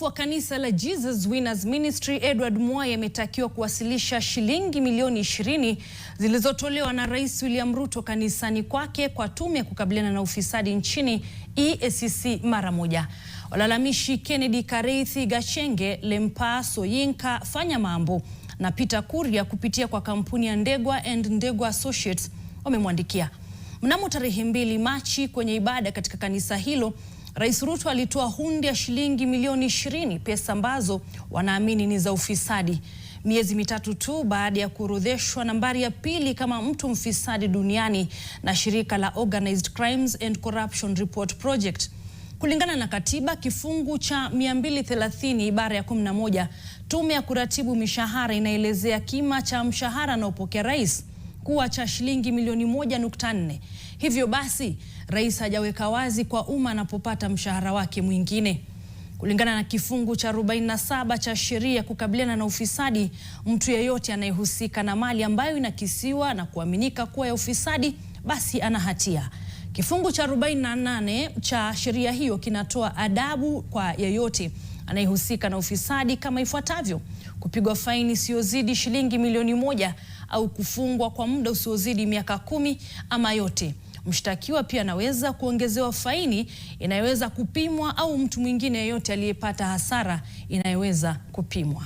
Wa kanisa la Jesus Winners Ministry Edward Mwai ametakiwa kuwasilisha shilingi milioni 20 zilizotolewa na Rais William Ruto kanisani kwake kwa tume ya kukabiliana na ufisadi nchini EACC mara moja. Walalamishi Kennedy Kareithi Gachenge, Lempa Soyinka Fanya Mambo na Peter Kuria kupitia kwa kampuni ya Ndegwa and Ndegwa Associates wamemwandikia. Mnamo tarehe 2 Machi kwenye ibada katika kanisa hilo, Rais Ruto alitoa hundi ya shilingi milioni 20, pesa ambazo wanaamini ni za ufisadi. Miezi mitatu tu baada ya kuorodheshwa nambari ya pili kama mtu mfisadi duniani na shirika la Organized Crimes and Corruption Report Project. Kulingana na katiba kifungu cha 230 ibara ya 11, tume ya kuratibu mishahara inaelezea kima cha mshahara anaopokea rais kuwa cha shilingi milioni 1.4. Hivyo basi, rais hajaweka wazi kwa umma anapopata mshahara wake mwingine. Kulingana na kifungu cha 47 cha sheria kukabiliana na ufisadi, mtu yeyote anayehusika na mali ambayo inakisiwa na kuaminika kuwa ya ufisadi basi ana hatia. Kifungu cha 48 cha sheria hiyo kinatoa adabu kwa yeyote anayehusika na ufisadi kama ifuatavyo: kupigwa faini isiyozidi shilingi milioni 1 au kufungwa kwa muda usiozidi miaka 10 ama yote. Mshtakiwa pia anaweza kuongezewa faini inayoweza kupimwa au mtu mwingine yeyote aliyepata hasara inayoweza kupimwa.